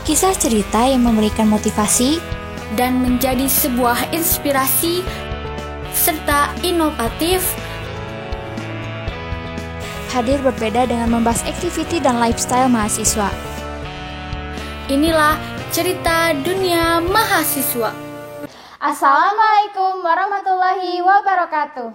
Kisah cerita yang memberikan motivasi dan menjadi sebuah inspirasi serta inovatif. Hadir berbeda dengan membahas activity dan lifestyle mahasiswa. Inilah cerita dunia mahasiswa. Assalamualaikum warahmatullahi wabarakatuh.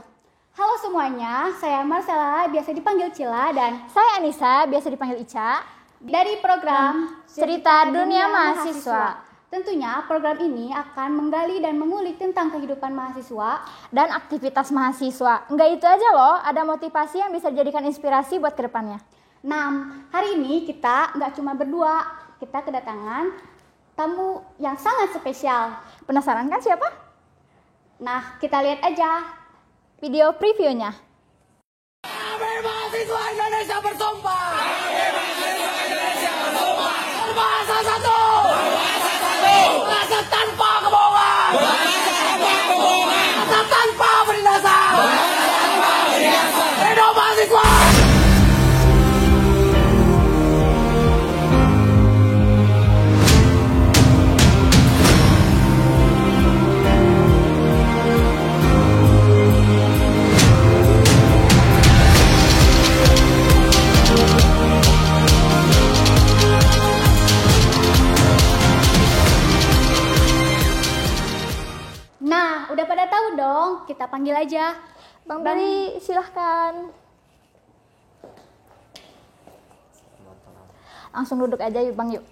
Halo semuanya, saya Marcella, biasa dipanggil Cila, dan saya Anissa, biasa dipanggil Ica, dari program Cerita Dunia Mahasiswa. Tentunya program ini akan menggali dan mengulik tentang kehidupan mahasiswa dan aktivitas mahasiswa. Enggak itu aja loh, ada motivasi yang bisa dijadikan inspirasi buat kedepannya. Nah, hari ini kita nggak cuma berdua, kita kedatangan tamu yang sangat spesial. Penasaran kan siapa? Nah, kita lihat aja video previewnya. Kami mahasiswa Indonesia bersumpah. Kami mahasiswa Indonesia bersumpah. Berbahasa satu. Berbahasa satu. Bahasa tanpa kebohongan. Bahasa tanpa kebohongan. Bahasa tanpa berdasar. Bahasa tanpa berdasar. Hidup mahasiswa. Nah, udah pada tahu dong, kita panggil aja. Bang Billy, silahkan. Langsung duduk aja yuk Bang, yuk.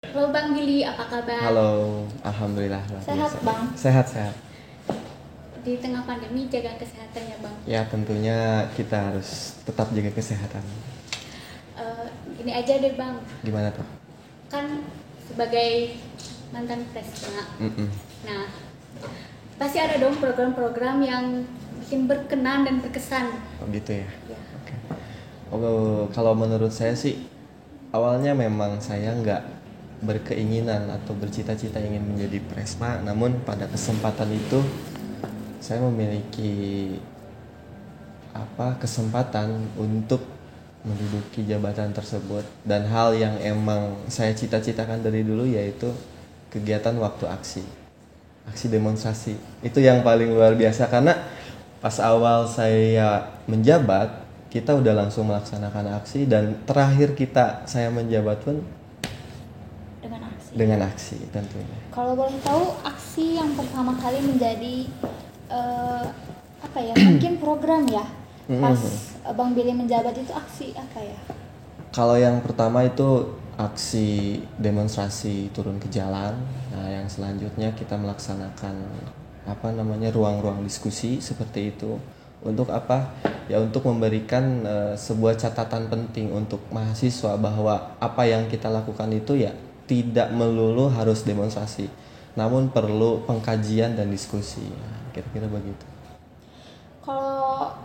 Halo Bang Billy, apa kabar? Halo, alhamdulillah. Sehat Bang? Sehat. Di tengah pandemi jaga kesehatan ya Bang? Ya tentunya kita harus tetap jaga kesehatan. Gini aja deh Bang. Gimana tuh? Kan sebagai mantan presma, nah pasti ada dong program-program yang bikin berkenan dan berkesan. Oh gitu ya? Oke. Oh, kalau menurut saya sih awalnya memang saya nggak berkeinginan atau bercita-cita ingin menjadi presma, namun pada kesempatan itu saya memiliki kesempatan untuk menduduki jabatan tersebut, dan hal yang emang saya cita-citakan dari dulu yaitu kegiatan waktu aksi demonstrasi. Itu yang paling luar biasa, karena pas awal saya menjabat kita udah langsung melaksanakan aksi, dan terakhir saya menjabat pun dengan aksi tentunya. Kalau boleh tahu, aksi yang pertama kali menjadi mungkin program ya pas Bang Billy menjabat itu aksi apa ya? Kalau yang pertama itu aksi demonstrasi turun ke jalan. Nah, yang selanjutnya kita melaksanakan ruang-ruang diskusi seperti itu. Untuk apa? Ya untuk memberikan sebuah catatan penting untuk mahasiswa bahwa apa yang kita lakukan itu ya tidak melulu harus demonstrasi, namun perlu pengkajian dan diskusi. Nah, kira-kira begitu. Kalau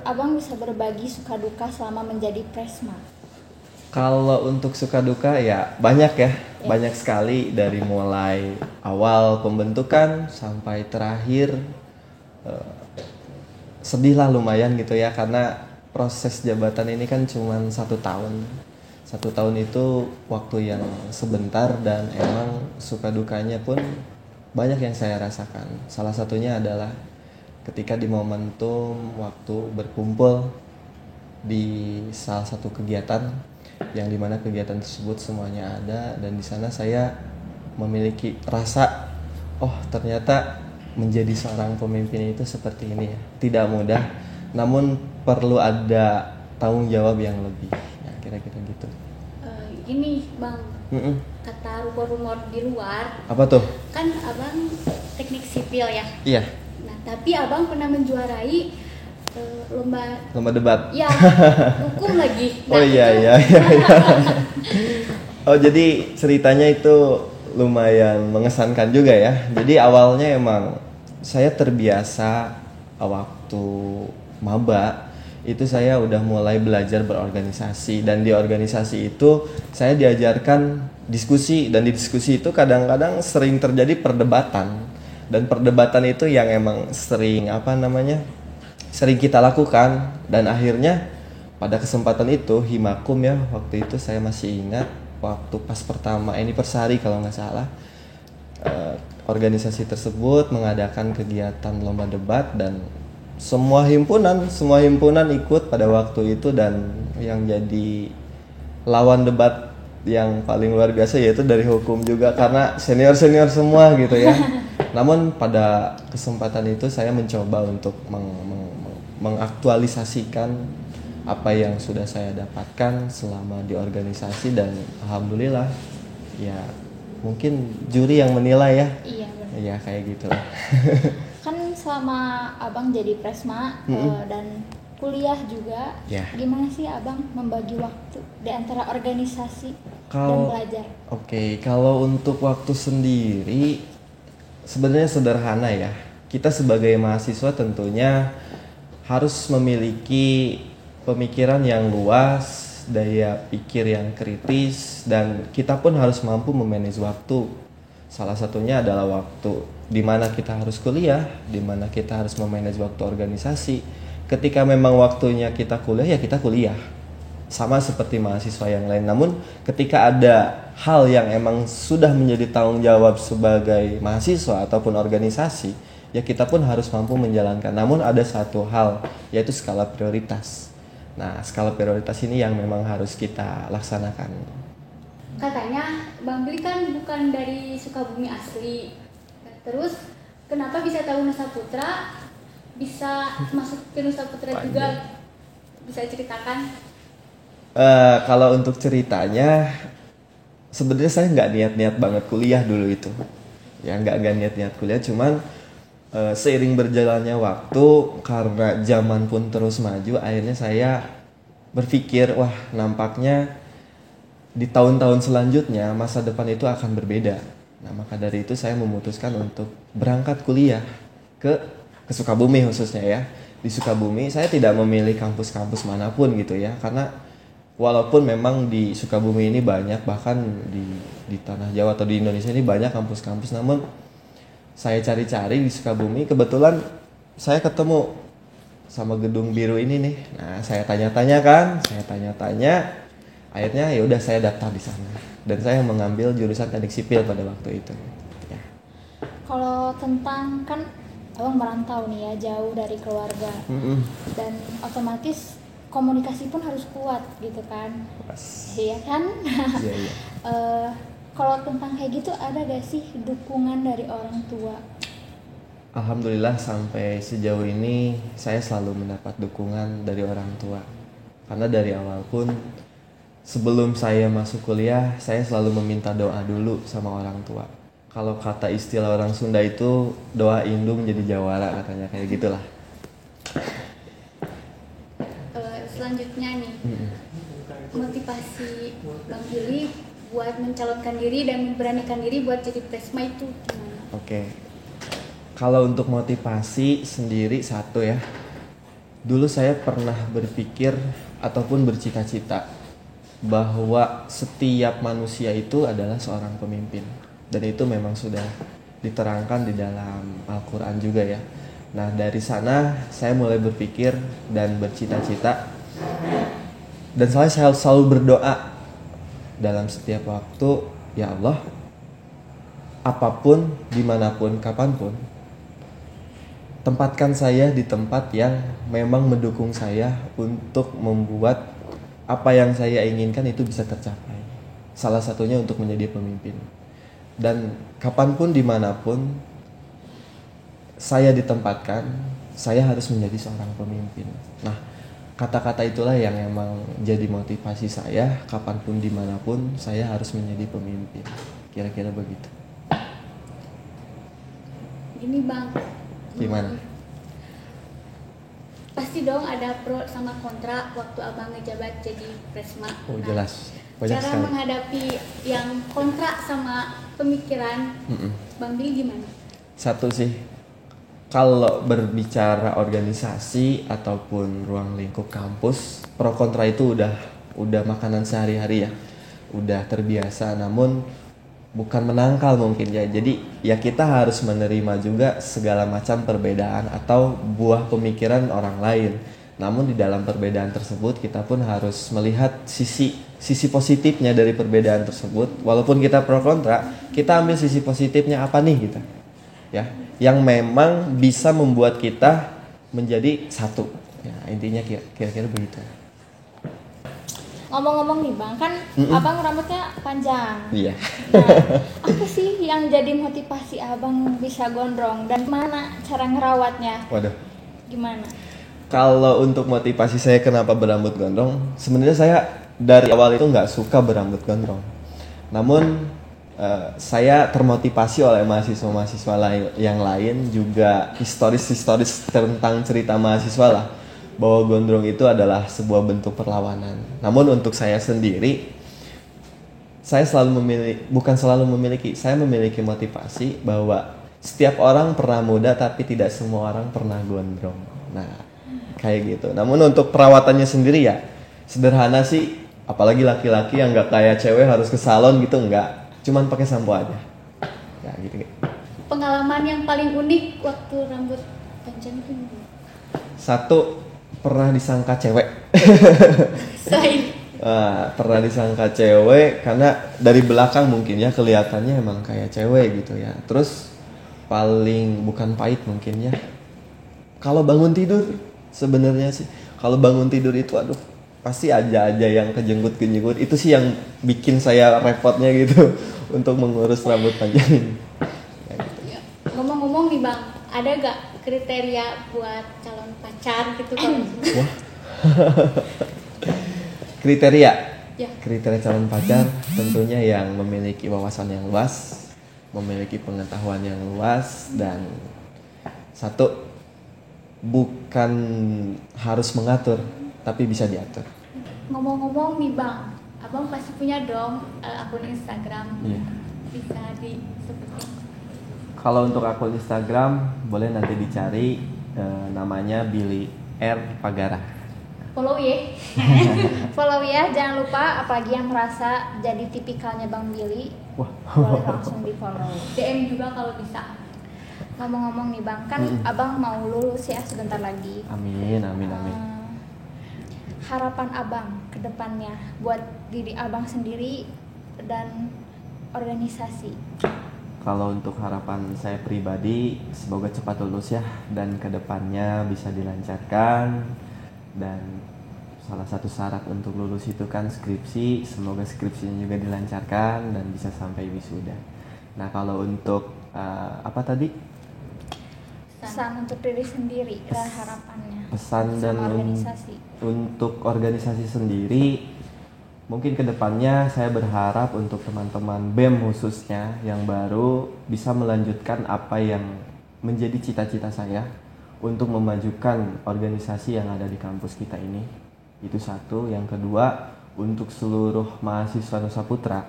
Abang bisa berbagi suka duka selama menjadi presma? Kalau untuk suka duka ya banyak ya. Banyak sekali, dari mulai awal pembentukan sampai terakhir. Sedih lah lumayan gitu ya, karena proses jabatan ini kan cuma 1 tahun. 1 tahun itu waktu yang sebentar, dan emang suka dukanya pun banyak yang saya rasakan. Salah satunya adalah ketika di momentum waktu berkumpul di salah satu kegiatan, yang dimana kegiatan tersebut semuanya ada, dan di sana saya memiliki rasa, oh ternyata menjadi seorang pemimpin itu seperti ini ya, tidak mudah, namun perlu ada tanggung jawab yang lebih. Nah, kira-kira gitu. Gini Bang, kata rumor-rumor di luar. Apa tuh? Kan Abang teknik sipil ya? Iya. Nah, tapi Abang pernah menjuarai lomba debat. Ya, hukum lagi. Nah, oh iya. Oh, jadi ceritanya itu lumayan mengesankan juga ya. Jadi awalnya emang saya terbiasa waktu maba itu saya udah mulai belajar berorganisasi, dan di organisasi itu saya diajarkan diskusi, dan di diskusi itu kadang-kadang sering terjadi perdebatan, dan perdebatan itu yang emang sering sering kita lakukan. Dan akhirnya pada kesempatan itu Himakum ya, waktu itu saya masih ingat waktu pas pertama anniversary kalau nggak salah, organisasi tersebut mengadakan kegiatan lomba debat dan semua himpunan ikut pada waktu itu. Dan yang jadi lawan debat yang paling luar biasa yaitu dari hukum juga, karena senior semua gitu ya. Namun pada kesempatan itu saya mencoba untuk mengaktualisasikan apa yang sudah saya dapatkan selama di organisasi, dan alhamdulillah ya mungkin juri yang menilai ya. Iya benar. Ya kayak gitu. Kan selama abang jadi presma dan kuliah juga, gimana sih abang membagi waktu di antara organisasi dan belajar? Oke, kalau untuk waktu sendiri sebenarnya sederhana ya. Kita sebagai mahasiswa tentunya harus memiliki pemikiran yang luas, daya pikir yang kritis, dan kita pun harus mampu memanage waktu. Salah satunya adalah waktu di mana kita harus kuliah, di mana kita harus memanage waktu organisasi. Ketika memang waktunya kita kuliah, ya kita kuliah. Sama seperti mahasiswa yang lain. Namun ketika ada hal yang emang sudah menjadi tanggung jawab sebagai mahasiswa ataupun organisasi, ya kita pun harus mampu menjalankan. Namun ada satu hal, yaitu skala prioritas. Nah, skala prioritas ini yang memang harus kita laksanakan. Katanya Bang Billy kan bukan dari Sukabumi asli. Terus kenapa bisa tahu Nusa Putra? Bisa masuk ke Nusa Putra juga? Bisa ceritakan? Kalau untuk ceritanya, sebenarnya saya nggak niat-niat banget kuliah dulu itu. Ya nggak niat-niat kuliah, cuman seiring berjalannya waktu, karena zaman pun terus maju, akhirnya saya berpikir, wah nampaknya di tahun-tahun selanjutnya masa depan itu akan berbeda. Nah maka dari itu saya memutuskan untuk berangkat kuliah ke Sukabumi khususnya ya. Di Sukabumi saya tidak memilih kampus-kampus manapun gitu ya, karena walaupun memang di Sukabumi ini banyak, bahkan di tanah Jawa atau di Indonesia ini banyak kampus-kampus, namun saya cari-cari di Sukabumi, kebetulan saya ketemu sama gedung biru ini nih. Nah, saya tanya-tanya, akhirnya ya udah saya daftar di sana dan saya mengambil jurusan teknik sipil pada waktu itu. Ya. Kalau tentang, kan abang merantau nih ya, jauh dari keluarga, dan otomatis komunikasi pun harus kuat gitu kan. Iya kan? Iya. Kalau tentang kayak gitu, ada gak sih dukungan dari orang tua? Alhamdulillah sampai sejauh ini saya selalu mendapat dukungan dari orang tua. Karena dari awal pun sebelum saya masuk kuliah, saya selalu meminta doa dulu sama orang tua. Kalau kata istilah orang Sunda itu, doa indung jadi jawara katanya, kayak gitulah. Selanjutnya nih, motivasi Bang Billy buat mencalonkan diri dan memberanikan diri buat jadi presma itu gimana? Oke. Kalau untuk motivasi sendiri satu ya. Dulu saya pernah berpikir ataupun bercita-cita bahwa setiap manusia itu adalah seorang pemimpin. Dan itu memang sudah diterangkan di dalam Al-Quran juga ya. Nah dari sana saya mulai berpikir dan bercita-cita. Dan saya selalu berdoa dalam setiap waktu, ya Allah, apapun, dimanapun, kapanpun, tempatkan saya di tempat yang memang mendukung saya untuk membuat apa yang saya inginkan itu bisa tercapai. Salah satunya untuk menjadi pemimpin. Dan kapanpun, dimanapun saya ditempatkan, saya harus menjadi seorang pemimpin. Nah, kata-kata itulah yang emang jadi motivasi saya, kapanpun dimanapun saya harus menjadi pemimpin. Kira-kira begitu. Gini Bang, Gimana? pasti dong ada pro sama kontra waktu abang ngejabat jadi presma. Oh jelas, banyak cara sekali. menghadapi yang kontra sama pemikiran Bang Billy gimana? Satu sih, kalau berbicara organisasi ataupun ruang lingkup kampus, pro kontra itu udah makanan sehari-hari ya, udah terbiasa. Namun bukan menangkal mungkin ya. Jadi ya kita harus menerima juga segala macam perbedaan atau buah pemikiran orang lain. Namun di dalam perbedaan tersebut kita pun harus melihat sisi positifnya dari perbedaan tersebut. Walaupun kita pro kontra, kita ambil sisi positifnya apa nih kita. Ya, yang memang bisa membuat kita menjadi satu. Ya, intinya kira-kira begitu. Ngomong-ngomong nih Bang, kan Abang rambutnya panjang. Iya. Nah, apa sih yang jadi motivasi Abang bisa gondrong dan mana cara ngerawatnya? Waduh. Gimana? Kalau untuk motivasi saya kenapa berambut gondrong, sebenarnya saya dari awal itu nggak suka berambut gondrong. Namun saya termotivasi oleh mahasiswa-mahasiswa yang lain, juga historis tentang cerita mahasiswa lah, bahwa gondrong itu adalah sebuah bentuk perlawanan. Namun untuk saya sendiri, saya saya memiliki motivasi bahwa setiap orang pernah muda tapi tidak semua orang pernah gondrong. Nah, kayak gitu. Namun untuk perawatannya sendiri ya sederhana sih, apalagi laki-laki yang nggak kayak cewek harus ke salon gitu, nggak. Cuman pakai sampo aja. Ya gitu. Pengalaman yang paling unik waktu rambut panjang itu? Satu, pernah disangka cewek. Pernah disangka cewek karena dari belakang mungkin ya kelihatannya emang kayak cewek gitu ya. Terus paling bukan pahit mungkin ya, kalau bangun tidur sebenarnya sih, kalau bangun tidur itu aduh pasti aja yang kejenggut itu sih yang bikin saya repotnya gitu untuk mengurus rambut panjang ini. Ya, gitu. Ngomong-ngomong nih Bang, ada gak kriteria buat calon pacar gitu kan? Wah. Kriteria calon pacar tentunya yang memiliki wawasan yang luas, memiliki pengetahuan yang luas, dan satu, bukan harus mengatur tapi bisa diatur. Ngomong-ngomong nih Bang, Abang pasti punya dong akun Instagram. Iya. Bisa disebutin? Kalau untuk akun Instagram boleh nanti dicari, namanya Billy R Pagara. Follow ya. Follow ya, jangan lupa, apalagi yang merasa jadi tipikalnya Bang Billy. Wah. Boleh langsung di follow. DM juga kalau bisa. Ngomong-ngomong nih Bang, kan Abang mau lulus ya sebentar lagi. Amin. Harapan Abang ke depannya buat diri Abang sendiri dan organisasi. Kalau untuk harapan saya pribadi, semoga cepat lulus ya, dan ke depannya bisa dilancarkan. Dan salah satu syarat untuk lulus itu kan skripsi, semoga skripsinya juga dilancarkan dan bisa sampai wisuda. Nah, kalau untuk apa tadi? Pesan untuk diri sendiri dan harapannya. Pesan dan organisasi. Untuk organisasi sendiri, mungkin kedepannya saya berharap untuk teman-teman BEM khususnya yang baru bisa melanjutkan apa yang menjadi cita-cita saya untuk memajukan organisasi yang ada di kampus kita ini. Itu satu. Yang kedua, untuk seluruh mahasiswa Nusa Putra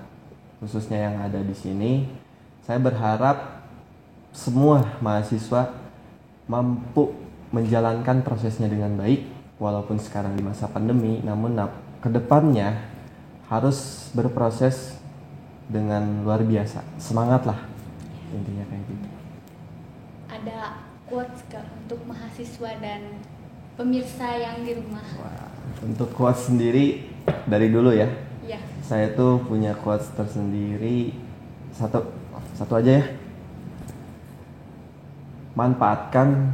khususnya yang ada di sini, saya berharap semua mahasiswa mampu menjalankan prosesnya dengan baik, walaupun sekarang di masa pandemi, namun kedepannya harus berproses dengan luar biasa. Semangatlah, intinya kayak gitu. Ada quotes gak untuk mahasiswa dan pemirsa yang di rumah? Wah, untuk quotes sendiri dari dulu ya. Iya. Saya tuh punya quotes tersendiri, satu aja ya. Manfaatkan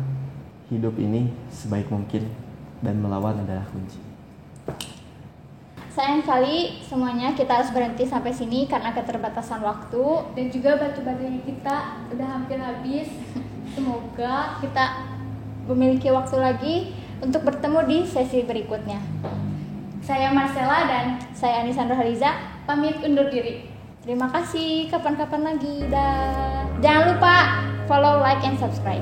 hidup ini sebaik mungkin dan melawan adalah kunci. Sayang kali semuanya kita harus berhenti sampai sini karena keterbatasan waktu. Dan juga batu-batunya kita udah hampir habis. Semoga kita memiliki waktu lagi untuk bertemu di sesi berikutnya. Saya Marcella dan Saya Anisandra Haliza pamit undur diri. Terima kasih, kapan-kapan lagi. Dah. Jangan lupa follow, like, and subscribe.